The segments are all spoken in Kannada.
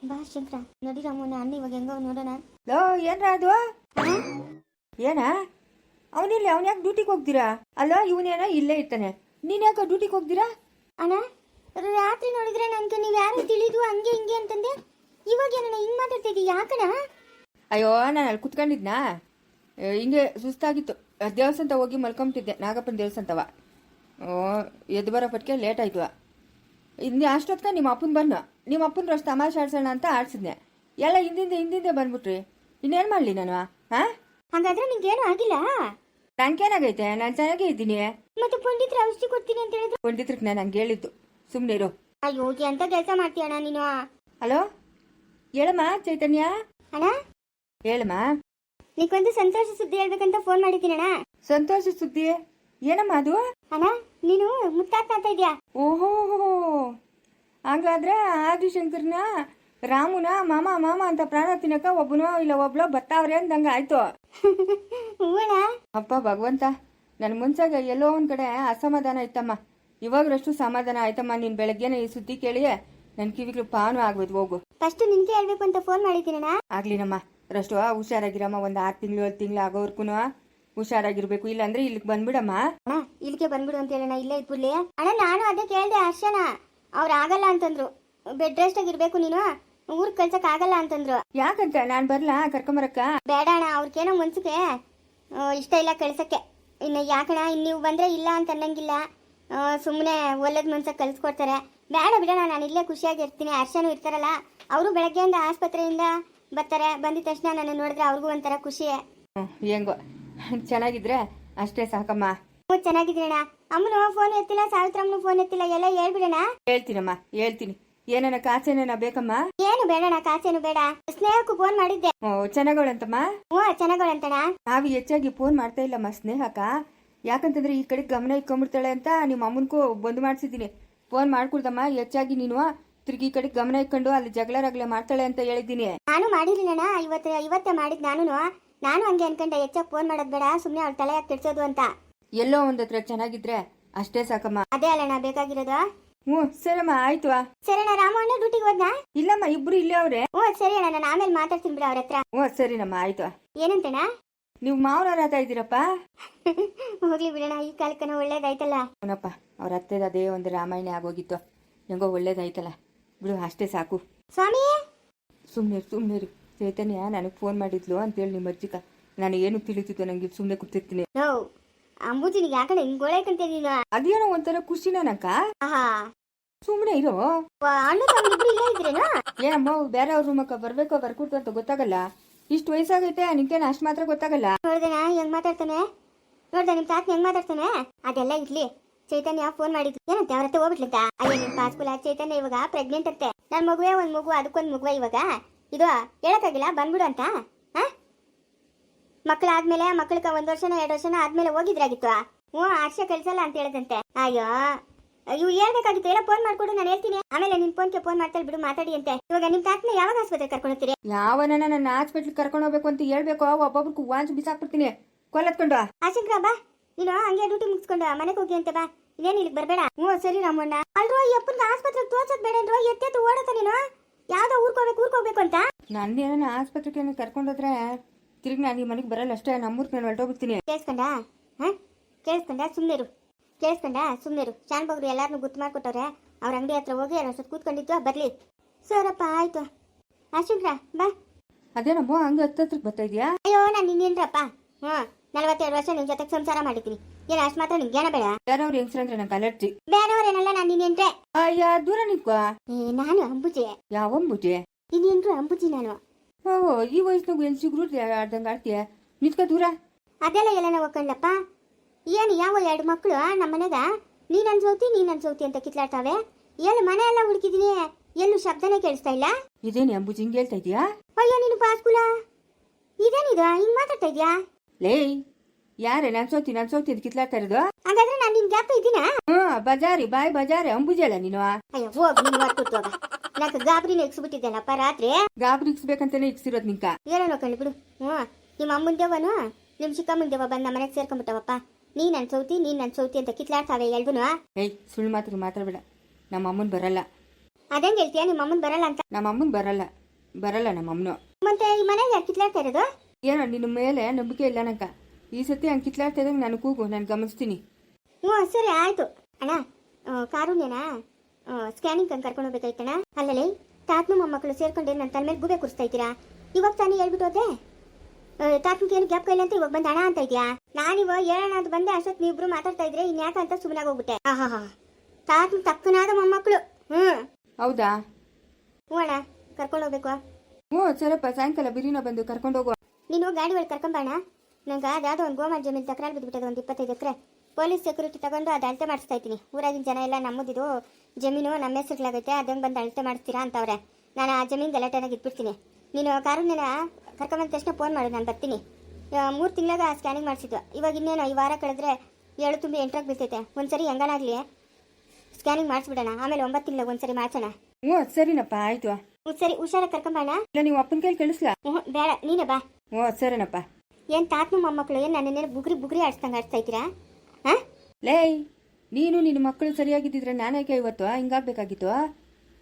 ಬಾ ಶಂಕರ ನೋಡಿ ರಾಮಣ್ಣ ಅಣ್ಣ ಇವಾಗ ಹೆಂಗೋ ನೋಡೋಣ. ಲೋ ಏನ್ರ ಅದು ಏನ ಅವನಿಲ್ಲ ಅವನ ಯಾಕೆ ಡ್ಯೂಟಿಗೆ ಹೋಗ್ತೀರಾ? ಅಲ್ಲ ಇವನೇನ ಇಲ್ಲೇ ಇರ್ತಾನೆ, ನೀನ್ ಯಾಕೆ ಡ್ಯೂಟಿಗೆ ಹೋಗ್ತೀರಾ? ಅಣ್ಣ ರಾತ್ರಿ ನೋಡಿದ್ರೆ ನನ್ಗೆ ನೀವು ಯಾರು ತಿಳಿದು ಹಂಗೆ ಹಿಂಗೆ ಅಂತಂದೆ, ಇವಾಗ ಏನಣ್ಣ ಹಿಂಗ್ ಮಾತಾಡ್ತಾ ಇದ್ದೀವಿ ಯಾಕಣ? ಅಯ್ಯೋ ನಾನು ಅಲ್ಲಿ ಕುತ್ಕೊಂಡಿದ್ನಾ, ಹಿಂಗೆ ಸುಸ್ತಾಗಿತ್ತು, ದೇವಸ್ಥಾನ ಹೋಗಿ ಮಲ್ಕೊಂಬಿಟ್ಟಿದ್ದೆ, ನಾಗಪ್ಪನ ದೇವಸ್ಥಾನವ. ಎದ್ದು ಬರೋ ಪಟ್ಟಿಗೆ ಲೇಟ್ ಆಯ್ತು. ಇನ್ನು ಅಷ್ಟೊತ್ಕ ನಿಮ್ಮ ಅಪ್ಪನ ಬನ್ನು, ನಿಮ್ಮ ಅಪ್ಪನ ಅಷ್ಟು ತಮಾಷೆ ಆಡ್ಸೋಣ ಅಂತ ಆಡ್ಸಿದ್ನೆ, ಎಲ್ಲ ಹಿಂದಿಂದೆ ಬಂದ್ಬಿಟ್ರಿ. ಇನ್ನೇನು ಮಾಡಲಿ ನಾನು? ಹಾಂ ಹಾಗಾದ್ರೆ ನಿಂಗೇನು ಆಗಿಲ್ಲ? ನನ್ಗೇನಾಗೈತೆ, ನಾನು ಚೆನ್ನಾಗೇ ಇದ್ದೀನಿ. ಮತ್ತೆ ಪಂಡಿತ್ರ ಔಷಧಿ ಕೊಡ್ತೀನಿ ಅಂತ ಹೇಳಿದ್ರು. ಪಂಡಿತ್ರಕ್ಕೆ ನಾನು ಹಂಗೆ ಹೇಳಿದ್ದು, ಸುಮ್ಮನೆ ಇರು. ಅಯ್ಯೋ ಎಂತ ಕೆಲಸ ಮಾಡ್ತೀಯಣ್ಣ ನೀನು? ಹಲೋ ಹೇಳಮ್ಮ ಚೈತನ್ಯ. ಅಣ್ಣ ಹೇಳಮ್ಮ. ನೀಕೊಂದು ಸಂತೋಷ ಸುದ್ದಿ ಹೇಳ್ಬೇಕಂತ ಫೋನ್ ಮಾಡಿದ್ದೀನಿ ಅಣ್ಣ. ಸಂತೋಷ ಸುದ್ದಿ ಏನಮ್ಮ ಅದು? ಅಣ್ಣ ನೀನು ಮುತ್ತಾತ ಅಂತ ಇದೆಯಾ? ಓಹೋ, ಹಂಗಾದ್ರೆ ಆದಿಶಂಕರ್ನ ರಾಮುನ ಮಾಮ ಮಾಮ ಅಂತ ಪ್ರಾಣ ತಿನ್ನಕ ಒಬ್ಬನೋ ಇಲ್ಲ ಒಬ್ಳೋ ಬರ್ತಾವ್ರೆ ಅಂದಂಗ ಆಯ್ತು. ಹೂವಣ್ಣ. ಅಪ್ಪ ಭಗವಂತ, ನನ್ ಮುಂಚಾಗ ಎಲ್ಲೋ ಒಂದ್ ಕಡೆ ಅಸಮಾಧಾನ ಇತ್ತಮ್ಮ, ಇವಾಗ್ರಷ್ಟು ಸಮಾಧಾನ ಆಯ್ತಮ್ಮ. ನೀನ್ ಬೆಳಗ್ಗೆನೆ ಈ ಸುದ್ದಿ ಕೇಳಿ ನನ್ ಕಿವಿಗಳು ಪಾನು ಆಗ್ಬೋದು. ಹೋಗು, ಫಸ್ಟ್ ನಿನ್ಗೆ ಹೇಳ್ಬೇಕು ಅಂತ ಫೋನ್ ಮಾಡಿದ್ದೀನಣ್ಣ. ಆಗ್ಲಿನಮ್ಮ, ರಷ್ಟು ಹುಷಾರಾಗಿರಮ್ಮ, ಒಂದು 6 ತಿಂಗಳು 7 ತಿಂಗಳು ಆಗೋವರ್ಗು ಹುಷಾರಾಗಿರ್ಬೇಕು, ಇಲ್ಲಾಂದ್ರೆ ಇಲ್ಲಿಗೆ ಬಂದ್ಬಿಡಮ್ಮ. ಅಣ್ಣ ಇಲ್ಲಿಗೆ ಬಂದ್ಬಿಡು ಅಂತ ಹೇಳಣ್ಣ, ಇಲ್ಲೇ ಇದ್ಬಿಡ್ಲಿ. ಅಣ್ಣ ನಾನು ಅದೇ ಕೇಳ್ದೆ ಹರ್ಷನ, ಅವ್ರು ಆಗಲ್ಲ ಅಂತಂದ್ರು, ಬೆಡ್ ರೆಸ್ಟ್ ಆಗಿರ್ಬೇಕು ನೀನು, ಊರ್ ಕಳ್ಸಕ್ ಆಗಲ್ಲ ಅಂತಂದ್ರು. ಯಾಕಂತ ನಾನ್ ಬರ್ಲಾ ಕರ್ಕೊಂಬರಕ್ಕ? ಬೇಡ ಅಣ್ಣ, ಅವ್ರಿಗೇನೋ ಮನ್ಸಿಗೆ ಇಷ್ಟ ಇಲ್ಲ ಕಳ್ಸಕ್ಕೆ. ಇನ್ನು ಯಾಕಣ್ಣ, ಇನ್ನು ನೀವು ಬಂದ್ರೆ ಇಲ್ಲ ಅಂತ ಅನ್ನಂಗಿಲ್ಲ, ಸುಮ್ಮನೆ ಒಳ್ಳೇದ್ ಮನ್ಸಕ್ಕೆ ಕಳ್ಸ್ಕೊಡ್ತಾರೆ. ಬೇಡ ಬಿಡೋಣ, ನಾನು ಇಲ್ಲೇ ಖುಷಿಯಾಗಿರ್ತೀನಿ. ಹರ್ಷನೂ ಇರ್ತಾರಲ್ಲ, ಅವರು ಬೆಳಗ್ಗೆಯಿಂದ ಆಸ್ಪತ್ರೆಯಿಂದ ಬರ್ತಾರೆ, ಬಂದಿದ ತಕ್ಷಣ ನನ್ನ ನೋಡಿದ್ರೆ ಅವ್ರಿಗೂ ಒಂಥರ ಖುಷಿ. ಹೆಂಗೋ ಚೆನ್ನಾಗಿದ್ರೆ ಅಷ್ಟೇ ಸಾಕಮ್ಮ. ಹ್ಞೂ ಚೆನ್ನಾಗಿದ್ದೀನಣ್ಣ. ಅಮ್ಮನು ಫೋನ್ ಎತ್ತಿಲ್ಲ, ಸಾವಿತ್ರಮ್ಮನು ಫೋನ್ ಎತ್ತಿಲ್ಲ, ಎಲ್ಲ ಹೇಳ್ಬಿಡೋಣ. ಹೇಳ್ತೀನಮ್ಮ, ಹೇಳ್ತೀನಿ. ಏನನ್ನ ಕಾಸೇನ ಬೇಕಮ್ಮ? ಏನು ಬೇಡಣ್ಣ, ಕಾಸೇನು ಬೇಡ. ಸ್ನೇಹಕ್ಕೂ ಫೋನ್ ಮಾಡಿದ್ದೆ. ಚೆನ್ನಾಗವಳಂತಮ್ಮ? ಹ್ಞೂ ಚೆನ್ನಾಗವಳಂತಣ್ಣ. ನಾವು ಹೆಚ್ಚಾಗಿ ಫೋನ್ ಮಾಡ್ತಾ ಇಲ್ಲಮ್ಮ ಸ್ನೇಹಕ್ಕ, ಯಾಕಂತಂದ್ರೆ ಈ ಕಡೆ ಗಮನ ಇಟ್ಕೊಂಡ್ಬಿಡ್ತಾಳೆ ಅಂತ ನಿಮ್ಮ ಅಮ್ಮನ್ಗೂ ಬಂದು ಮಾಡ್ಸಿದ್ದೀನಿ. ಫೋನ್ ಮಾಡ್ಕೊಳ್ದಮ್ಮ, ಹೆಚ್ಚಾಗಿ ನೀನು ತಿರುಗಿ ಈ ಕಡೆ ಗಮನ ಇಟ್ಕೊಂಡು ಅಲ್ಲಿ ಜಗಳ ರಗಳೆ ಮಾಡ್ತಾಳೆ ಅಂತ ಹೇಳಿದ್ದೀನಿ. ನಾನು ಮಾಡಿರ್ಲಿಲ್ಲಣ್ಣ, ಇವತ್ತೇ ಮಾಡಿದ್. ನಾನು ಹಂಗೆ ಅನ್ಕೊಂಡೆ, ಹೆಚ್ಚಾಗಿ ಫೋನ್ ಮಾಡೋದ್ ಬೇಡ, ಸುಮ್ಮನೆ ಅವ್ಳ ತಲೆ ಯಾಕೆ ಕೆಡ್ಸೋದು ಅಂತ. ಎಲ್ಲೋ ಒಂದತ್ರ ಚೆನ್ನಾಗಿದ್ರೆ ಅಷ್ಟೇ ಸಾಕಮ್ಮ. ಅದೇ ಅಲ್ಲಣ್ಣ ಬೇಕಾಗಿರೋದು. ಹ್ಞೂ ಸರಮ್ಮ, ಆಯ್ತು. ಸರಿಣ್ಣ. ರಾಮು ಅಣ್ಣ ಡ್ಯೂಟಿಗೆ ಹೋದ್ನಾ? ಇಲ್ಲಮ್ಮ, ಇಬ್ರು ಇಲ್ಲೇ ಅವ್ರೆ. ಹ್ಞೂ ಸರಿ ಅಣ್ಣ, ನಾನು ಆಮೇಲೆ ಮಾತಾಡ್ತೀನಿ ಬಿಡ ಅವ್ರ ಹತ್ರ. ಹ್ಞೂ ಸರಿನಮ್ಮ, ಆಯ್ತು. ಏನಂತಣ್ಣ? ನೀವು ಮಾವನವ್ರ ಆತ ಇದ್ದೀರಪ್ಪ? ಹೋಗ್ಲಿ ಬಿಡೋಣ, ಈ ಕಾಲಕ್ಕನ ಒಳ್ಳೇದಾಯ್ತಲ್ಲ. ಅವನಪ್ಪ, ಅವ್ರ ಅತ್ತೆದ ಅದೇ ಒಂದು ರಾಮಾಯಣ ಆಗೋಗಿತ್ತು, ಹೆಂಗೋ ಒಳ್ಳೇದಾಯ್ತಲ್ಲ ಬಿಡು, ಅಷ್ಟೇ ಸಾಕು. ಸ್ವಾಮಿ ಸುಮ್ಮನೆ ಚೈತನ್ಯ ನನಗೆ ಫೋನ್ ಮಾಡಿದ್ಲು ಅಂತೇಳಿ ನಿಮ್ಮ ಅಜ್ಜಿಕ, ನಾನು ಏನು ತಿಳಿತಿತ್ತು ನಂಗೆ, ಸುಮ್ಮನೆ ಕೂತಿರ್ತೀನಿ. ನೋ ಅಂಬುಜಿನಿಗೆ ಯಾಕಂದ್ರೆ ಹಿಂಗ್ ಗೋಳೈಕಂತ ನೀನು? ಅದೇನೋ ಒಂಥರ ಖುಷಿನ ನಕ್ಕ. ಆಹಾ ಸುಮ್ಮನೆ ಇರೋ. ಅಣ್ಣ ತಮ್ಮ ಇಬ್ರು ಇಲ್ಲೇ ಇದ್ರೇನಾ? ಏನಮ್ಮ ಬೇರೆ ಅವ್ರ ರೂಮಕ್ಕ ಬರ್ಬೇಕೋ ಬರ್ಕೊಡ್ತು ಅಂತ ಗೊತ್ತಾಗಲ್ಲ, ಇಷ್ಟು ವಯಸ್ಸಾಗೈತೆ ನಿಂಗೇನು ಅಷ್ಟು ಮಾತ್ರ ಗೊತ್ತಾಗಲ್ಲ. ನೋಡ್ದೇನಾ ಹೆಂಗ್ ಮಾತಾಡ್ತಾನೆ? ನೋಡ್ದೆ ನಿಮ್ ತಾತನ ಹೆಂಗ್ ಮಾತಾಡ್ತಾನೆ? ಅದೆಲ್ಲ ಇರ್ಲಿ, ಚೈತನ್ಯ ಫೋನ್ ಮಾಡಿದ್ರು ಏನಂತೆ, ಅವ್ರ ಹತ್ರ ಹೋಗ್ಬಿಟ್ಲಂತ. ಅಯ್ಯ ನಿಮ್ ಪಾಸ್ಕೂಲ ಚೈತನ್ಯ ಇವಾಗ ಪ್ರೆಗ್ನೆಂಟ್ ಅಂತೆ. ನನ್ ಮಗುವೆ ಒಂದ್ ಮಗು, ಅದಕ್ಕೊಂದ್ ಮಗುವ ಇವಾಗ. ಇದು ಹೇಳಕ್ಕಾಗಿಲ್ಲ, ಬಂದ್ಬಿಡು ಅಂತ. ಮಕ್ಕಳಾದ್ಮೇಲೆ ಮಕ್ಕಳಿಗೆ 1 ವರ್ಷನೋ 2 ವರ್ಷನೋ ಆದ್ಮೇಲೆ ಹೋಗಿದ್ರಾಗಿತ್ತು. ಹ್ಞೂ ಹರ್ಷ ಕಳ್ಸಲ್ಲ ಅಂತ ಹೇಳದಂತೆ. ಅಯ್ಯೋ ಇವ್ ಹೇಳ್ಬೇಕಾಗಿತ್ತು, ಎಲ್ಲ ಫೋನ್ ಮಾಡ್ಕೊಡು, ನಾನು ಹೇಳ್ತೀನಿ. ಆಮೇಲೆ ನಿನ್ ಫೋನ್ಗೆ ಫೋನ್ ಮಾಡ್ತಾ ಬಿಡು, ಮಾತಾಡಿ ಅಂತೆ. ಇವಾಗ ನಿಮ್ ತಾತನ ಯಾವಾಗ ಆಸ್ಪತ್ರೆ ಕರ್ಕೊಂಡು ಹೋಗ್ತೀರಿ? ಯಾವನ ನನ್ನ ಹಾಸ್ಪಿಟ್ಲ್ ಕರ್ಕೊಂಡು ಹೋಗ್ಬೇಕು ಅಂತ ಹೇಳ್ಬೇಕು, ಒಬ್ಬೊಬ್ರು ವಾಂಚ್ ಬಿಸಾಕ್ಬಿಡ್ತೀನಿ ಕೊಲ್ಲತ್ಕೊಂಡು. ಆಶಂಕರ ಬಾ, ನೀನು ಹಂಗೆ ಡ್ಯೂಟಿ ಮುಗಿಸ್ಕೊಂಡು ಮನೆಗೆ ಹೋಗಿ ಅಂತ ಬಾ, ಇದೇನು ಇಲ್ಲಿಗೆ ಬರಬೇಡ. ಹ್ಞೂ ಸರಿ ರಾಮಣ್ಣ. ಅಲ್ರೋ ಈ ಅಪ್ಪನ ಆಸ್ಪತ್ರೆಗೆ ತೋರ್ಸೋದ್ ಬೇಡ ಅಂದ್ರೋ, ಎತ್ತೆತ್ತು ಓಡತ್ತ ನೀನು, ಯಾವ್ದೋ ಊರ್ಕೋಗ್ಬೇಕು ಅಂತ. ನನ್ನ ಆಸ್ಪತ್ರೆಗೆ ಕರ್ಕೊಂಡೋದ್ರೆ ತಿರುಗಿ ನಾನು ಈ ಮನೆಗೆ ಬರಲ್ಲ ಅಷ್ಟೇ, ನಮ್ಮೂರ್ಗೆ ನಾನು ಹೊರಟೋಗ್ಬಿಡ್ತೀನಿ. ಕೇಳಿಸ್ಕೊಂಡ ಸುಮ್ಮನಿರು. ಶಾನ್ ಬಗ್ರು ಎಲ್ಲಾರನ್ನೂ ಗುರ್ತು ಮಾಡ್ಕೊಟ್ಟವ್ರೆ, ಅವ್ರ ಅಂಗಡಿ ಹತ್ರ ಹೋಗಿ ಅಷ್ಟೊತ್ತು ಕೂತ್ಕೊಂಡಿತ್ತು, ಬರ್ಲಿ. ಸರಪ್ಪ ಆಯ್ತು. ಆಶಂಕರ ಬಾ. ಅದೇನಮ್ಮ ಹಂಗೆ ಹತ್ತತ್ರಕ್ಕೆ ಬರ್ತಾ ಇದೆಯಾ? ಅಯ್ಯೋ ನಾನು ನಿನ್ನೇನ್ರಪ್ಪ, 42 ವರ್ಷ ನಿನ್ ಜೊತೆಗೆ ಸಂಸಾರ ಮಾಡಿದ್ದೀನಿ, ಏನು ಅಷ್ಟು ಮಾತ್ರ ನಿಂಗೆ ಏನ ಬೇಡ? ಬೇರೆಯವ್ರು ಹೆಂಗ್ಸ್ರಂದ್ರೆ ನಂಗೆ ಅಲರ್ಜಿ. ಬೇರೆಯವ್ರೇನಲ್ಲ, ನಾನು ನಿನ್ನೇನ್ರೆ. ಅಯ್ಯ ದೂರ ನಿಂತ್ಕೋ. ನಾನು ಅಂಬುಜಿ. ಯಾವ ಅಂಬುಜಿ? ಇನ್ನೇನ್ರು ಅಂಬುಜಿ ನಾನು. ಓಹೋ, ಈ ವಯಸ್ಸಿನಾಗ ಎಲ್ಲಿ ಸಿಗ್ರು ಆಡ್ದಂಗೆ ಆಡ್ತೀಯ, ನಿಂತ್ಕೋ ದೂರ. ಅದೆಲ್ಲ ಎಲ್ಲ ಹೋಗ್ಕೊಂಡ್ಲಪ್ಪ. ಏನು ಯಾವ 2 ಮಕ್ಕಳು ನಮ್ಮ ಮನೆಗ, ನೀನ್ ಅನ್ಸೌತಿ ಅಂತ ಕಿತ್ಲಾಡ್ತಾವೆ. ಎಲ್ಲಿ ಮನೆ ಎಲ್ಲ ಹುಡುಕಿದೀನಿ, ಎಲ್ಲೂ ಶಬ್ದನೇ ಕೇಳಿಸ್ತಾ ಇಲ್ಲ. ಇದೇನು ಅಂಬುಜಿ ಹಿಂಗೆ ಹೇಳ್ತಾ ಇದೀಯಾ? ಅಯ್ಯೋ ನೀನು ಪಾಸ್ಕುಲ, ಇದೇನಿದು ಹಿಂಗ್ ಮಾತಾಡ್ತಾ ಇದ್ಯಾ? ಲೇ ಯಾರೇ ನಾನು ಸೌತಿ ಅಂತ ಕಿತ್ಲಾಡ್ತಾ ಇರೋದು? ಹಾಗಾದ್ರೆ ನಾನು ನಿನ್ ಗ್ಯಾಪ್ ಇದ್ದೀನಾ? ಬಜಾರಿ ಅಂಬುಜಿ ಅಲ್ಲ ನೀನು. ಅಯ್ಯೋ ಹೋಗ್ ನೀನು ಹೊರ್ಕೊಟ್ಟೋಗ, ನಾಲ್ಕು ಗಾಬರಿನ ಇಕ್ಸ್ಬಿಟ್ಟಿದ್ದೇನಪ್ಪ ರಾತ್ರಿ. ಗಾಬರಿ ಇಕ್ಸ್ಬೇಕಂತಾನೆ ಇಕ್ಸಿರೋದು ನಿಂಕ. ಏನೋ ನೋಡ್ಕೊಂಡು ಬಿಡು. ನಿಮ್ಮ ಅಮ್ಮನ ದೇವನು ನಿಮ್ ಚಿಕ್ಕಮ್ಮನ ದೇವ ಬಂದ ಮನೆಗೆ ಸೇರ್ಕೊಂಡ್ಬಿಟ್ಟವಪ್ಪ. ನೀನ್ ಅನ್ಸೌತಿ ಅಂತ ಕಿತ್ಲಾಡ್ತಾವೆ ಎಲ್ಗುನು. ಸುಳ್ಳು ಮಾತಾಡಬೇಡ, ನಮ್ಮ ಅಮ್ಮನ್ ಬರಲ್ಲ. ಅದಂಗೆ ಹೇಳ್ತೀಯ ನಿಮ್ಮ ಅಮ್ಮನ್ ಬರಲ್ಲ ಅಂತ? ನಮ್ಮ ಅಮ್ಮನ ಬರಲ್ಲ ನಮ್ಮ ಅಮ್ಮನು. ಮತ್ತೆ ಈ ಮನೆಗೆ ಯಾಕೆ ಕಿತ್ಲಾಡ್ತಾ ಇರೋದು? ಏನೋ ನಿನ್ನ ಮೇಲೆ ನಂಬಿಕೆ ಇಲ್ಲ ನಂಕ. ಈ ಸತಿ ಹಂಗೆ ಕಿತ್ಲಾಡ್ತಾ ಇದ್ದಂಗೆ ನಾನು ಕೂಗು, ನಾನು ಗಮನಿಸ್ತೀನಿ. ಹ್ಞೂ ಸರಿ ಆಯ್ತು ಅಣ್ಣ. ಕಾರುಣ್ಯನ ಸ್ಕ್ಯಾನಿಂಗ್ ಕಂಡು ಕರ್ಕೊಂಡು ಹೋಗ್ಬೇಕಾಯ್ತಣ್ಣ. ಅಲ್ಲಲ್ಲಿ ತಾತನು ಮೊಮ್ಮಕ್ಕಳು ಸೇರ್ಕೊಂಡೆ ನನ್ನ ತಲೆ ಮೇಲೆ ಗುಬೆ ಕುಡಿಸ್ತಾ ಇದ್ದೀರಾ. ಇವಾಗ ತಾನೇ ಹೇಳ್ಬಿಟ್ಟು ಹೋದೆ ತಾತನಿಗೆ ಏನು ಗ್ಯಾಪ್ ಇಲ್ಲ ಅಂತ ಇವಾಗ ಬಂದು ಅಣ್ಣ ಅಂತ ಇದೆಯಾ? ನಾನಿವಾಗ ಹೇಳೋಣ ಅಂತ ಬಂದೆ, ಅಷ್ಟೊತ್ತು ನೀವಿಬ್ರು ಮಾತಾಡ್ತಾ ಇದ್ರೆ ಇನ್ಯಾಕಂತ ಸುಮ್ಮನಾಗಿ ಹೋಗ್ಬಿಟ್ಟೆ. ಹಾ ತಾತನ ತಕ್ಕನಾದ ಮೊಮ್ಮಕ್ಕಳು. ಹೌದಾ? ಹ್ಞೂ ಅಣ್ಣ, ಕರ್ಕೊಂಡು ಹೋಗ್ಬೇಕು. ಹ್ಞೂ ಸರಪ್ಪ, ಸಾಯಂಕಾಲ ಬಿರಿನ ಬಂದು ಕರ್ಕೊಂಡು ಹೋಗುವ. ನೀನು ಗಾಡಿ ಒಳಗೆ ಕರ್ಕೊಂಬಣ್ಣ. ನಂಗೆ ಅದಾದ ಒಂದು ಗೋಮಾಳ ಜಮೀನು ತಕರಾರು ಬಿದ್ದುಬಿಟ್ಟದ, ಒಂದು 25 ಎಕರೆ. ಪೊಲೀಸ್ ಸೆಕ್ಯೂರಿಟಿ ತಗೊಂಡು ಅದು ಅಳತೆ ಮಾಡಿಸ್ತಾ ಇದ್ದೀನಿ. ಊರಾಗಿನ ಜನ ಎಲ್ಲ ನಮ್ಮದಿದು ಜಮೀನು ನಮ್ಮ ಹೆಸರುಗಳಾಗೈತೆ, ಅದಂಗೆ ಬಂದು ಅಳತೆ ಮಾಡಿಸ್ತೀರಾ ಅಂತವ್ರೆ. ನಾನು ಆ ಜಮೀನು ಗಲಾಟೆನಾಗ ಇಟ್ಬಿಡ್ತೀನಿ. ನೀನು ಕಾರುಣ್ಯನ ಕರ್ಕೊಂಬಂದ ತಕ್ಷಣ ಫೋನ್ ಮಾಡು, ನಾನು ಬರ್ತೀನಿ. 3 ತಿಂಗಳಾಗ ಸ್ಕ್ಯಾನಿಂಗ್ ಮಾಡಿಸಿದ್ವು. ಇವಾಗ ಇನ್ನೇನು ಈ ವಾರ ಕಳೆದ್ರೆ 7 ತುಂಬಿ 8 ಬೀಳ್ತೈತೆ. ಒಂದ್ಸರಿ ಹೆಂಗನಾಗಲಿ ಸ್ಕ್ಯಾನಿಂಗ್ ಮಾಡಿಸ್ಬಿಡೋಣ, ಆಮೇಲೆ 9 ತಿಂಗಳಿಗೆ ಒಂದ್ಸರಿ ಮಾಡ್ಸೋಣ. ಹ್ಞೂ ಸರಿನಪ್ಪ, ಆಯ್ತು. ಹ್ಞೂ ಸರಿ, ಹುಷಾರಾಗಿ ಕರ್ಕೊಂಬಣ್ಣ. ಇಲ್ಲ ನೀವು ಅಪ್ಪನ ಕೈಲಿ ಕಳಿಸ್ಲಾ? ಹ್ಞೂ ಬೇಡ, ನೀನೇ ಬಾ. ಹ್ಞೂ ಸರಿನಪ್ಪ. ಏನು ತಾತನು ಮೊಮ್ಮಕ್ಕಳು ಏನು ನನ್ನೇನು ಬುಗ್ರಿ ಆಡಿಸ್ದಂಗೆ ಆಡಿಸ್ತಾ ಇದ್ದೀರಾ? ಹಾಂ ಲೇಯ್, ನೀನು ನಿನ್ನ ಮಕ್ಕಳು ಸರಿಯಾಗಿದ್ದಿದ್ರೆ ನಾನೇಕೆ ಇವತ್ತು ಹಿಂಗಾಗಬೇಕಾಗಿತ್ತು?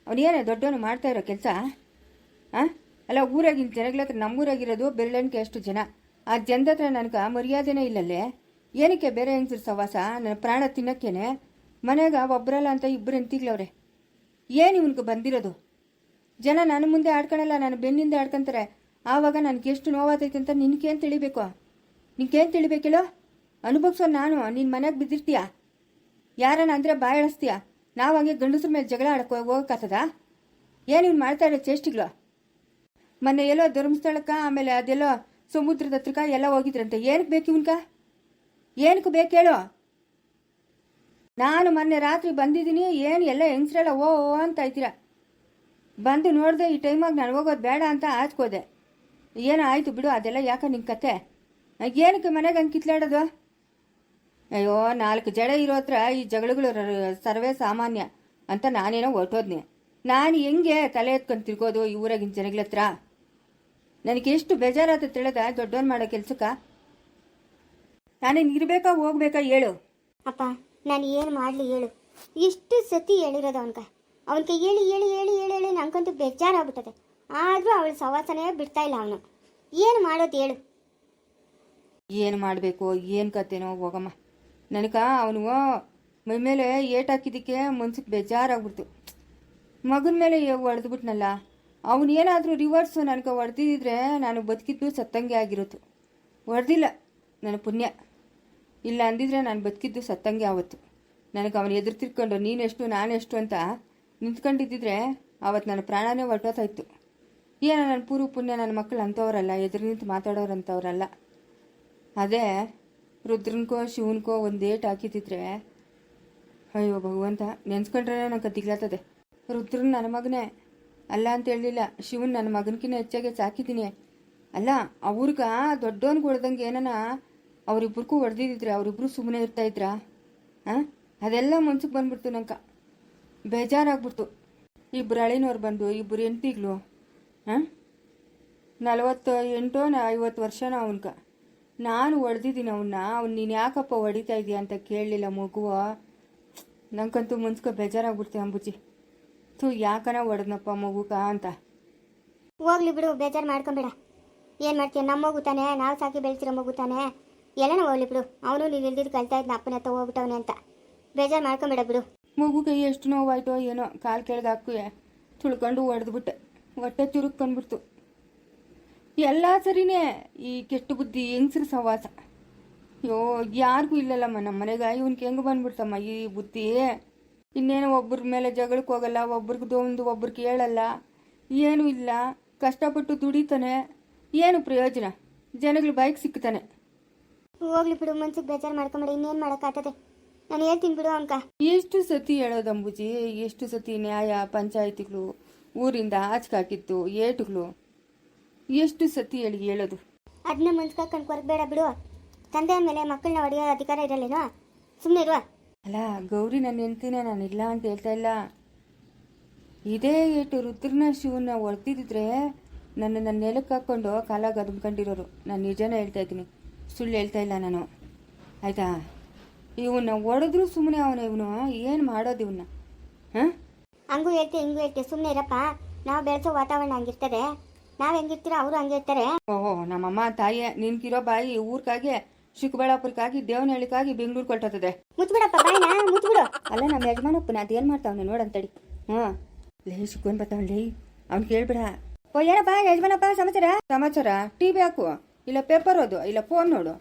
ಅವನೇನೇ ದೊಡ್ಡವನು ಮಾಡ್ತಾ ಇರೋ ಕೆಲಸ? ಹಾಂ ಅಲ್ಲ, ಊರಾಗಿನ ಜನಗಳ ಹತ್ರ ನಮ್ಮೂರಾಗಿರೋದು ಬೆರಳೆಣಿಕೆ ಅಷ್ಟು ಜನ. ಆ ಜನದ ಹತ್ರ ನನಗೆ ಮರ್ಯಾದೆನೇ ಇಲ್ಲಲ್ಲೇ. ಏನಕ್ಕೆ ಬೇರೆ ಹೆಂಗಸ್ರ ಸವಾಸ? ನನ್ನ ಪ್ರಾಣ ತಿನ್ನಕ್ಕೇನೆ ಮನೆಗೆ ಒಬ್ಬರಲ್ಲ ಅಂತ 2 ಹೆಂಡ್ತಿಗ್ಳವ್ರೆ. ಏನು ಇವನ್ಗೆ ಬಂದಿರೋದು? ಜನ ನನ್ನ ಮುಂದೆ ಆಡ್ಕೊಳಲ್ಲ, ನಾನು ಬೆನ್ನಿಂದ ಆಡ್ಕೊಂತಾರೆ. ಆವಾಗ ನನಗೆ ಎಷ್ಟು ನೋವಾದೈತೆ ಅಂತ ನಿನ್ಗೇನು ತಿಳಿಬೇಕು? ನಿನ್ಗೇನು ತಿಳಿಬೇಕಿಲ್ಲೋ? ಅನುಭವಿಸೋ ನಾನು ನಿನ್ನ ಮನೆಗೆ ಬಿದ್ದಿರ್ತೀಯ? ಯಾರನ್ನ ಅಂದರೆ ಬಾಯ್ ಎಳಿಸ್ತೀಯ? ನಾವು ಹಂಗೆ ಗಂಡಸ್ರ ಮೇಲೆ ಜಗಳ ಆಡಕ್ಕೆ ಹೋಗಕ್ಕಾಗ್ತದ? ಏನು ಇವ್ನು ಮಾಡ್ತಾ ಇರೋ ಚೇಷ್ಟಿಗಳು? ಮೊನ್ನೆ ಎಲ್ಲೋ ಧರ್ಮಸ್ಥಳಕ್ಕ, ಆಮೇಲೆ ಅದೆಲ್ಲೋ ಸಮುದ್ರದ ಹತ್ರಕ್ಕ ಎಲ್ಲ ಹೋಗಿದ್ರಂತೆ. ಏನಕ್ಕೆ ಬೇಕು ಇವನ್ಕ? ಏನಕ್ಕೆ ಬೇಕು ಹೇಳು? ನಾನು ಮೊನ್ನೆ ರಾತ್ರಿ ಬಂದಿದ್ದೀನಿ, ಏನು ಎಲ್ಲ ಹೆಂಗಸ್ರೆಲ್ಲ ಓ ಅಂತ ಇದ್ದೀರ. ಬಂದು ನೋಡಿದೆ, ಈ ಟೈಮಾಗಿ ನಾನು ಹೋಗೋದು ಬೇಡ ಅಂತ ಆಚ್ಕೋದೆ. ಏನೋ ಆಯಿತು ಬಿಡು, ಅದೆಲ್ಲ ಯಾಕೆ ನಿನ್ನ ಕತೆ? ಏನಕ್ಕೆ ಮನೆಗೆ ಹಂಗೆ ಕಿತ್ಲಾಡೋದು? ಅಯ್ಯೋ, 4 ಜಡ ಇರೋ ಹತ್ರ ಈ ಜಗಳಗಳು ಸರ್ವೇ ಸಾಮಾನ್ಯ ಅಂತ ನಾನೇನೋ ಹೊರಟೋದ್ನೆ. ನಾನು ಹೆಂಗೆ ತಲೆ ಎತ್ಕೊಂಡು ತಿರ್ಗೋದು ಈ ಊರಾಗಿನ ಜನಗಳ ಹತ್ರ? ನನಗೆ ಎಷ್ಟು ಬೇಜಾರಾತ ತಿಳಿದ ದೊಡ್ಡವನ್ ಮಾಡೋ ಕೆಲ್ಸಕ್ಕ. ನಾನೇನು ಇರಬೇಕಾ ಹೋಗ್ಬೇಕಾ ಹೇಳು? ಅಪ್ಪ, ನಾನು ಏನು ಮಾಡಲಿ ಹೇಳು? ಎಷ್ಟು ಸತಿ ಹೇಳಿರೋದು ಅವನ್ಗೆ ಹೇಳಿ ಹೇಳಿ ಹೇಳಿ ಹೇಳಿ ಹೇಳಿ ನಂಗಂತೂ ಬೇಜಾರಾಗ್ಬಿಟ್ಟದೆ. ಆದರೂ ಅವಳ ಸವಾಸನೇ ಬಿಡ್ತಾ ಇಲ್ಲ ಅವನು. ಏನು ಮಾಡೋದು ಹೇಳು? ಏನು ಮಾಡಬೇಕು, ಏನು ಕತೆನೋ ಹೋಗಮ್ಮ. ನನಗೆ ಅವನು ಮೈ ಮೇಲೆ ಏಟ್ ಹಾಕಿದ್ದಕ್ಕೆ ಮನ್ಸಿಗೆ ಬೇಜಾರಾಗ್ಬಿಡ್ತು. ಮಗನ ಮೇಲೆ ಹೊಡೆದ್ಬಿಟ್ನಲ್ಲ. ಅವನು ಏನಾದರೂ ರಿವರ್ಸು ನನಗೆ ಹೊಡೆದಿದ್ರೆ ನಾನು ಬದುಕಿದ್ದು ಸತ್ತಂಗೆ ಆಗಿರೋದು. ಹೊಡೆದಿಲ್ಲ, ನನ್ನ ಪುಣ್ಯ. ಇಲ್ಲ ಅಂದಿದ್ರೆ ನಾನು ಬದುಕಿದ್ದು ಸತ್ತಂಗೆ ಆವತ್ತು. ನನಗೆ ಅವನು ಎದುರು ತಿರ್ಕೊಂಡು ನೀನೆಷ್ಟು ನಾನೆಷ್ಟು ಅಂತ ನಿಂತ್ಕೊಂಡಿದ್ದಿದ್ರೆ ಆವತ್ತು ನನ್ನ ಪ್ರಾಣನೇ ಹೊರಟೋತಾಯಿತ್ತು. ಏನೋ ನನ್ನ ಪೂರ್ವ ಪುಣ್ಯ, ನನ್ನ ಮಕ್ಕಳು ಅಂಥವ್ರಲ್ಲ, ಎದುರು ನಿಂತು ಮಾತಾಡೋರು ಅಂಥವ್ರಲ್ಲ. ಅದೇ ರುದ್ರನ್ಕೋ ಶಿವನ್ಕೋ ಒಂದು ಏಟ್ ಹಾಕಿದ್ದಿದ್ರೆ, ಅಯ್ಯೋ ಭಗವಂತ, ನೆನ್ಸ್ಕೊಂಡ್ರೆ ನಂಗೆ ದಿಗ್ಲಾತದೆ. ರುದ್ರನ್ ನನ್ನ ಮಗನೇ ಅಲ್ಲ ಅಂತ ಹೇಳಲಿಲ್ಲ, ಶಿವನ್ ನನ್ನ ಮಗನಕಿನ್ನ ಹೆಚ್ಚಾಗೆ ಸಾಕಿದ್ದೀನಿ. ಅಲ್ಲ, ಅವ್ರಿಗೆ ದೊಡ್ಡವನ್ಗೆ ಹೊಡೆದಂಗೆ ಏನನ ಅವರಿಬ್ಬರಿಗೂ ಹೊಡೆದಿದ್ದಿದ್ರೆ ಅವರಿಬ್ರು ಸುಮ್ಮನೆ ಇರ್ತಾಯಿದ್ರಾ? ಹಾಂ, ಅದೆಲ್ಲ ಮನ್ಸಿಗೆ ಬಂದ್ಬಿಡ್ತು. ನಂಗೆ ಬೇಜಾರಾಗ್ಬಿಡ್ತು. 2 ಅಳಿನವ್ರು ಬಂದು 2 ಹೆಂಡ್ತಿಗಳು. ಹಾಂ, 48-50 ವರ್ಷನ ಅವನ್ಕ. ನಾನು ಹೊಡೆದಿದ್ದೀನಿ ಅವನ್ನ. ನೀನು ಯಾಕಪ್ಪ ಹೊಡಿತಾ ಇದೀಯ ಅಂತ ಕೇಳಲಿಲ್ಲ ಮಗುವ. ನಂಗಂತೂ ಮನ್ಸ್ಕೊ ಬೇಜಾರಾಗ್ಬಿಡ್ತೀವಿ ಅಂಬುಜಿ. ಯಾಕನ ಹೊಡೆದ್ನಪ್ಪ ಮಗುಕ ಅಂತ. ಹೋಗ್ಲಿ ಬಿಡು, ಬೇಜಾರು ಮಾಡ್ಕೊಂಬೇಡ. ಏನು ಮಾಡ್ತೀಯ? ನಮ್ಮ ಮಗು ತಾನೆ, ನಾವು ಸಾಕಿ ಬೆಳೆಸಿರೋ ಮಗು ತಾನೆ. ಎಲ್ಲನ ಹೋಗ್ಲಿ ಬಿಡು. ಅವನು ನೀನು ಇಲ್ದಿದ್ದು ಕಲ್ತಾ ಇದ್ನ ಅಪ್ಪನ ಹತ್ರ ಹೋಗ್ಬಿಟ್ಟವನೆ ಅಂತ ಬೇಜಾರು ಮಾಡ್ಕೊಂಬೇಡ ಬಿಡು. ಮಗುಗೆ ಎಷ್ಟು ನೋವಾಯ್ತೋ ಏನೋ, ಕಾಲು ಕೆಳಗೆ ಹಾಕು ತುಳ್ಕೊಂಡು ಹೊಡೆದ್ಬಿಟ್ಟೆ. ಹೊಟ್ಟೆ ಚುರುಕ್ಕೊಂಡ್ಬಿಡ್ತು. ಎಲ್ಲ ಸರಿನೇ, ಈ ಕೆಟ್ಟ ಬುದ್ಧಿ ಹೆಂಗಸ್ರ ಸವಾಸ. ಅಯ್ಯೋ, ಯಾರಿಗೂ ಇಲ್ಲಲ್ಲಮ್ಮ ನಮ್ಮ ಮನೆಗೆ. ಇವನ್ಗೆ ಹೆಂಗೆ ಬಂದ್ಬಿಡ್ತಮ್ಮ ಈ ಬುದ್ಧಿ? ಇನ್ನೇನು ಒಬ್ಬರ ಮೇಲೆ ಜಗಳಕ್ಕೆ ಹೋಗಲ್ಲ, ಒಬ್ರಿಗೆ ಹೇಳಲ್ಲ, ಏನೂ ಇಲ್ಲ. ಕಷ್ಟಪಟ್ಟು ದುಡಿತಾನೆ, ಏನು ಪ್ರಯೋಜನ? ಜನಗಳು ಬೈಕ್ ಸಿಕ್ತಾನೆ. ಹೋಗ್ಲಿ ಬಿಡು, ಮನ್ಸಿಗೆ ಬೇಜಾರು ಮಾಡ್ಕೊಂಬೇಡ. ಇನ್ನೇನು ಮಾಡೋಕ್ಕಾಗ್ತದೆ? ನಾನು ಹೇಳ್ತೀನಿ ಬಿಡು ಅವನ್ಕ. ಎಷ್ಟು ಸತಿ ಹೇಳೋದು ಅಂಬುಜಿ, ಎಷ್ಟು ಸತಿ ನ್ಯಾಯ ಪಂಚಾಯಿತಿಗಳು, ಊರಿಂದ ಆಚೆ ಹಾಕಿತ್ತು ಏಟುಗಳು, ಎಷ್ಟು ಸತಿ ಹೇಳೋದು? ಅದನ್ನ ಮನ್ಸ್ಗೆ ಕೊರಗಬೇಡ ಬಿಡು. ತಂದೆ ಅಂದಮೇಲೆ ಮಕ್ಕಳನ್ನ ಹೊಡೆಯೋ ಅಧಿಕಾರ ಇರಲ್ಲೇನೋ? ಸುಮ್ಮನೆ ಇರುವ. ಅಲ್ಲ ಗೌರಿ, ನಾನು ಹೇಳ್ತೀನಿ, ನಾನು ಇಲ್ಲ ಅಂತ ಹೇಳ್ತಾ ಇಲ್ಲ. ಇದೇ ಏಟು ರುದ್ರನ ಶಿವನ ಹೊಡೆದಿದ್ರೆ ನನ್ನ ನೆಲಕ್ಕೆ ಹಾಕ್ಕೊಂಡು ಕಾಲಾಗ ಅದ್ಕೊಂಡಿರೋರು. ನಾನು ನಿಜನೇ ಹೇಳ್ತಾ ಇದ್ದೀನಿ, ಸುಳ್ಳು ಹೇಳ್ತಾ ಇಲ್ಲ ನಾನು, ಆಯಿತಾ? ಇವನ್ನ ಹೊಡೆದ್ರು ಸುಮ್ಮನೆ ಅವನು. ಇವನು ಏನು ಮಾಡೋದು ಇವನ್ನ? ಹಾಂ, ಹಂಗೂ ಹೇಳ್ತೀವಿ ಹಿಂಗೂ ಹೇಳ್ತೀವಿ, ಸುಮ್ಮನೆ ಇರಪ್ಪ. ನಾವು ಬೆಳೆಸೋ ವಾತಾವರಣ ಹಂಗಿರ್ತದೆ, ನಾವು ಹೆಂಗಿರ್ತೀರೋ ಅವರು ಹಂಗೆ ಇರ್ತಾರೆ. ಓಹೋ ನಮ್ಮಮ್ಮ ತಾಯಿ ನಿನ್ಗಿರೋ ಬಾಯಿ ಊರ್ಕಾಗಿ ಚಿಕ್ಕಬಳ್ಳಾಪುರಕ್ಕಾಗಿ ದೇವನಹಳ್ಳಿಕಾಗಿ ಬೆಂಗಳೂರು ಕೊಟ್ಟತ್ತದೆ. ಮುಚ್ಬಿಡಪ್ಪ ಬಾಯ್ನ, ಮುಚ್ಬಿಡು. ಅಲ್ಲ ನಮ್ಮ ಯಜಮಾನಪ್ಪನ ಅದೇನು ಮಾಡ್ತಾವನೆ ನೋಡಂತಡಿ. ಲೇ ಚಿಕ್ಕವನ್ ಬರ್ತಾವನ್ ಲೇ, ಅವ್ನು ಕೇಳ್ಬಿಡ. ಓ ಏನಪ್ಪ ಯಜಮಾನಪ್ಪ ಸಮಾಚಾರ? ಸಮಾಚಾರ ಟಿವಿ ಹಾಕು, ಇಲ್ಲ ಪೇಪರ್ ಓದು, ಇಲ್ಲ ಫೋನ್ ನೋಡು,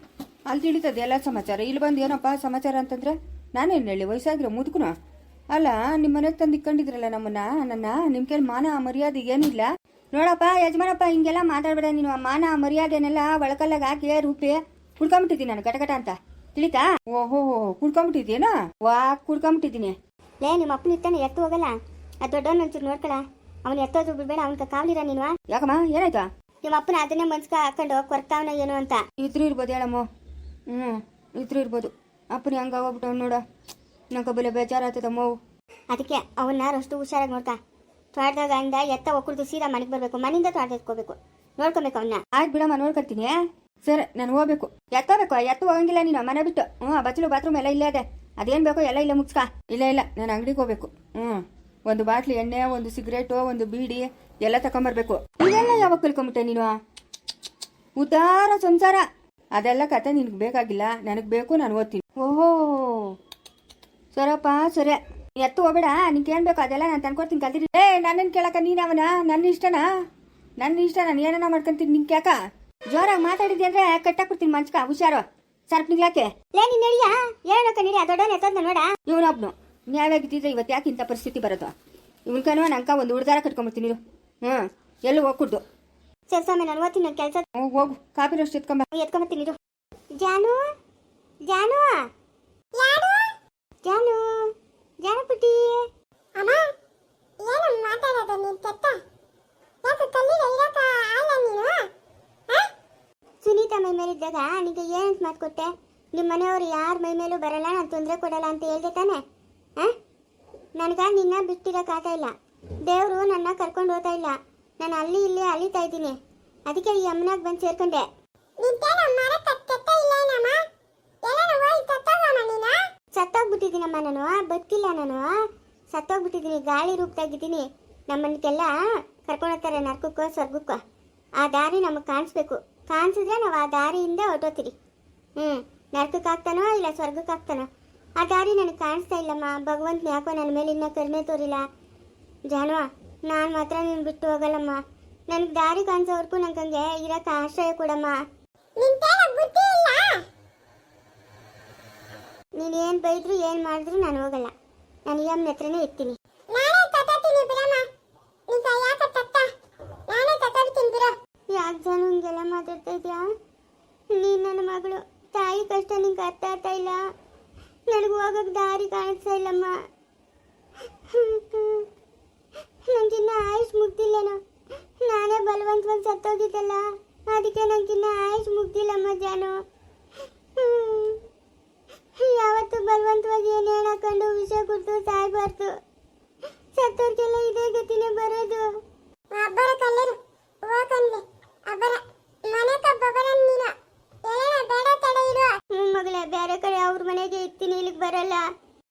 ಅಲ್ಲಿ ತಿಳಿತದೆ ಎಲ್ಲ ಸಮಾಚಾರ. ಇಲ್ಲಿ ಬಂದು ಏನಪ್ಪ ಸಮಾಚಾರ ಅಂತಂದ್ರೆ ನಾನೇನು ಹೇಳಿ, ವಯಸ್ಸಾಗಿರೋ ಮುದುಕುನ ಅಲ್ಲ. ನಿಮ್ಮ ಮನೆಗೆ ತಂದು ಇಕ್ಕೊಂಡಿದ್ರಲ್ಲ ನನ್ನ ನಿಮ್ಮ ಕೈಲಿ ಮಾನ ಮರ್ಯಾದೆ ಏನಿಲ್ಲ. ನೋಡಪ್ಪ ಯಜಮಾನಪ್ಪ ಹಿಂಗೆಲ್ಲ ಮಾತಾಡ್ಬೇಡ ನೀನು. ಮಾನ ಮರ್ಯಾದೆನೆಲ್ಲ ಒಳಕಲ್ಲಾಗ ಹಾಕಿ ರೂಪಿ ಕುಡ್ಕೊಂಬಿಟ್ಟಿದ್ದೀನಿ ನಾನು ಗಟಗಟ ಅಂತ, ತಿಳಿತಾ? ಓಹೋ ಕುಡ್ಕೊಂಬಿಟ್ಟಿದ್ದೀನೋ? ವಾ ಕುಡ್ಕೊಂಬಿಟ್ಟಿದ್ದೀನಿ. ಲೇ ನಿಮ್ಮ ಅಪ್ಪನ ಇರ್ತಾನೆ, ಎತ್ತು ಹೋಗಲ್ಲ. ಆ ದೊಡ್ಡವನ್ನ ಒಂಚೂರು ನೋಡ್ಕೊಳ, ಅವ್ನು ಎತ್ತೋದು ಬಿಡ್ಬೇಡ, ಅವ್ನ ಕಾವಲಿರ ನೀನು. ಯಾಕಮ್ಮ ಏನಾಯ್ತಾ? ನಿಮ್ಮ ಅಪ್ಪನ ಅದನ್ನೇ ಮನ್ಸ್ಕ ಹಾಕೊಂಡು ಕೊರ್ತಾವನ ಏನು ಅಂತ. ಇದ್ರು ಇರ್ಬೋದು ಹೇಳಮ್ಮ. ಇದ್ರು ಇರ್ಬೋದು. ಅಪ್ಪನ ಹಂಗ ಹೋಗ್ಬಿಟ್ಟು ಅವ್ನು ನೋಡ, ನಂಗೆ ಬೆಲೆ ಬೇಜಾರಾಗ್ತದಮ್ಮ. ಅದಕ್ಕೆ ಅವನ್ನ ಅಷ್ಟು ಹುಷಾರಾಗಿ ನೋಡ್ಕ. ತೋಟದಾಗ ಅಂದ ಎತ್ತ ಒಕ್ಕುಳ್ದು ಸೀದಾ ಮನೆಗೆ ಬರಬೇಕು, ಮನೆಯಿಂದ ತೋಟ ಎತ್ಕೋಬೇಕು, ನೋಡ್ಕೊಬೇಕು ಅವನ್ನ. ಆಯ್ತು ಬಿಡಮ್ಮ, ನೋಡ್ಕೊತೀನಿ. ಸರಿ ನಾನು ಹೋಗ್ಬೇಕು. ಎತ್ತೋಬೇಕು, ಎತ್ತು ಹೋಗಂಗಿಲ್ಲ ನೀನು ಮನೆ ಬಿಟ್ಟು. ಬಚ್ಚಲು ಬಾತ್ರೂಮ್ ಎಲ್ಲ ಇಲ್ಲೇ ಇದೆ, ಅದೇನು ಬೇಕೋ ಎಲ್ಲ ಇಲ್ಲ ಮುಗಿಸ್ಕ. ಇಲ್ಲ ನಾನು ಅಂಗಡಿಗೆ ಹೋಗ್ಬೇಕು. ಒಂದು ಬಾಟ್ಲಿ ಎಣ್ಣೆ, ಒಂದು ಸಿಗರೇಟು, ಒಂದು ಬೀಡಿ ಎಲ್ಲ ತಗೊಂಬರ್ಬೇಕು. ಇದೆಲ್ಲ ಯಾವಾಗ ಕಲ್ಕೊಂಬಿಟ್ಟೆ ನೀನು? ಉದಾರ ಸಂಸಾರ ಅದೆಲ್ಲ ಕತೆ ನಿನ್ಗೆ ಬೇಕಾಗಿಲ್ಲ, ನನಗೆ ಬೇಕು, ನಾನು ಓದ್ತೀನಿ. ಓಹೋ ಸರಪ್ಪ ಸರಿ, ಎತ್ತು ಹೋಗ್ಬೇಡ. ನಿನ್ಗೆ ಏನು ಬೇಕು ಅದೆಲ್ಲ ನಾನು ತಂದ್ಕೊಡ್ತೀನಿ, ಕಲ್ತಿರಿ. ನನ್ನನ್ನು ಕೇಳಕ್ಕ ನೀನು ಅವನ? ನನ್ನ ಇಷ್ಟ, ನಾನು ಏನನ್ನ ಮಾಡ್ಕೊಂತೀನಿ. ನಿನ್ಗೆ ಯಾಕ ಜೋರಾಗಿ ಮಾತಾಡಿದ್ದೆ ಅಂದ್ರೆ ಕಟ್ಟಾಕ್ಬಿಡ್ತೀನಿ ಮನ್ಸ್ಕ. ಹುಷಾರು ಸ್ವಲ್ಪ ನಿಗ್ಲಾಕೆ. ಲೇ ನೀನ್ ನಡಿಯಾ, ಏನಕ್ಕ ನಡಿ, ಆ ದೊಡ್ಡವನ್ನ ಎತ್ತೋದ್ನ ನೋಡ. ಇವನೊಬ್ನು ನ್ಯಾಯವಾಗಿದ್ದಿದ್ರೆ ಇವತ್ತು ಯಾಕೆ ಇಂಥ ಪರಿಸ್ಥಿತಿ ಬರೋದು? ಇವನ್ಕನೋ ನಂಕ ಒಂದು ಹುಡುಗಾರ ಕಟ್ಕೊಂಬಿಡ್ತೀನಿ ನೀನು. ಎಲ್ಲೂ ಹೋಗ್ಕೊಡ್ದು. ಸರಿ ಸ್ವಾಮಿ, ನಾನು ಓದ್ತೀನಿ, ನನ್ನ ಕೆಲಸ. ಹೋಗು ಕಾಪಿ ರಷ್ಟು ಎತ್ಕೊಂಬತ್ತೀನಿ ಇರು. ಜಾನು ಜಾನು ಜಾನು ಜಾನು ಪುಟ್ಟಿ. ಅಮ್ಮ ಏನು ಮಾತಾಡೋದು ನೀನು? ಕೆಟ್ಟ ಯಾಕೆ ಕಲ್ಲಿಗೆ ಇರಕ ಆಲ್ಲ ನೀನು? ಸುನೀತಾ ಮೈ ಮೇಲಿದ್ದಾಗ ನಿನಗೆ ಏನಂತ ಮಾತು ಕೊಟ್ಟೆ? ನಿಮ್ಮ ಮನೆಯವರು ಯಾರ ಮೈ ಮೇಲೂ ಬರಲ್ಲ, ನಾನು ತೊಂದರೆ ಕೊಡಲ್ಲ ಅಂತ ಹೇಳ್ದೆ ತಾನೆ? ನನಗೆ ನಿನ್ನ ಬಿಟ್ಟಿರೋಕ್ಕಾಗ್ತಾ ಇಲ್ಲ. ದೇವರು ನನ್ನ ಕರ್ಕೊಂಡು ಹೋಗ್ತಾ ಇಲ್ಲ. ನಾನು ಅಲ್ಲಿ ಇಲ್ಲಿ ಅಲಿತಾ ಇದ್ದೀನಿ. ಅದಕ್ಕೆ ಈ ಅಮ್ಮನಾಗ ಬಂದು ಸೇರ್ಕೊಂಡೆ. ಸತ್ತೋಗ್ಬಿಟ್ಟಿದ್ದೀನಮ್ಮ ನಾನು, ಬದುಕಿಲ್ಲ ನಾನು, ಸತ್ತೋಗ್ಬಿಟ್ಟಿದ್ದೀನಿ. ಗಾಳಿ ರೂಪದಾಗಿದ್ದೀನಿ. ನಮ್ಮನ್ನೆಲ್ಲ ಕರ್ಕೊಂಡು ಹೋಗ್ತಾರೆ ನರ್ಕಕ್ಕೋ ಸ್ವರ್ಗಕ್ಕೋ. ಆ ದಾರಿ ನಮಗೆ ಕಾಣಿಸ್ಬೇಕು. ಕಾಣಿಸಿದ್ರೆ ನಾವು ಆ ದಾರಿಯಿಂದ ಹೊರಟೋತೀರಿ. ನರ್ಕಕ್ಕೆ ಹಾಕ್ತಾನೋ ಇಲ್ಲ ಸ್ವರ್ಗಕ್ಕೆ ಹಾಕ್ತಾನೋ, ಆ ದಾರಿ ನನಗೆ ಕಾಣಿಸ್ತಾ ಇಲ್ಲಮ್ಮ. ಭಗವಂತನ ಯಾಕೋ ನನ್ನ ಮೇಲೆ ಇನ್ನೂ ಕರುಣೆ ತೋರಿಲ್ಲ. ಜಾನುವ, ನಾನು ಮಾತ್ರ ನೀನು ಬಿಟ್ಟು ಹೋಗಲ್ಲಮ್ಮ. ನನಗೆ ದಾರಿ ಕಾಣಿಸೋವರೆಗೂ ನಂಗೆ ಇರೋಕ್ಕೆ ಆಶ್ರಯ ಕೊಡಮ್ಮ. ನೀನು ಏನು ಬೈದ್ರು ಏನು ಮಾಡಿದ್ರು ನಾನು ಹೋಗಲ್ಲ. ನಾನು ಈ ಅಮ್ಮನ ಹತ್ರನೇ ಇರ್ತೀನಿ. ಯಾಕೆ ಜಾನು ಹಿಂಗೆಲ್ಲ ಮಾತಾಡ್ತಾ ಇದೆಯಾ? ನೀನು ನನ್ನ ಮಗಳು, ತಾಯಿ ಕಷ್ಟ ನಿಂಗೆ ಅರ್ಥ ಆಗ್ತಾ ಇಲ್ಲ. ನನಗೆ ಹೋಗೋಕೆ ದಾರಿ ಕಾಣಿಸ್ತಾ ಇಲ್ಲಮ್ಮ. ನಂಗಿನ್ನ ಆಯುಷ್ ಮುಗ್ದಿಲ್ಲೇನೋ, ನಾನೇ ಬಲವಂತವಾಗಿ ಸತ್ತೋಗಿದ್ದಲ್ಲ, ಅದಕ್ಕೆ ನಂಗಿನ್ನ ಆಯುಷ್ ಮುಗ್ದಿಲ್ಲಮ್ಮ ಜಾನು. ಯಾವತ್ತು ಬಲವಂತವಾಗಿ ಏನು ಹೇಳಕೊಂಡು ವಿಷ ಕುಡ್ದು ಸಾಯ್ಬಾರ್ದು. ಸತ್ತೋರ್ಗೆಲ್ಲ ಇದೇ ಗತಿನೇ ಬರೋದು. ಅಬ್ಬರ ಕಲ್ಲರು ಹೋಗಂದೆ ಅಬ್ಬರ ಮನೆ ಕಬ್ಬರ ನೀನು ಎಲ್ಲ ಬೇಡ ತಡ ಇರು. ಮಗಳೇ, ಬೇರೆ ಕಡೆ ಅವ್ರ ಮನೆಗೆ ಇರ್ತೀನಿ, ಇಲ್ಲಿಗೆ ಬರಲ್ಲ.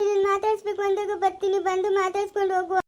ಇದನ್ನ ಮಾತಾಡ್ಸ್ಬೇಕು ಅಂದಾಗ ಬರ್ತೀನಿ, ಬಂದು ಮಾತಾಡ್ಸ್ಕೊಂಡು ಹೋಗು.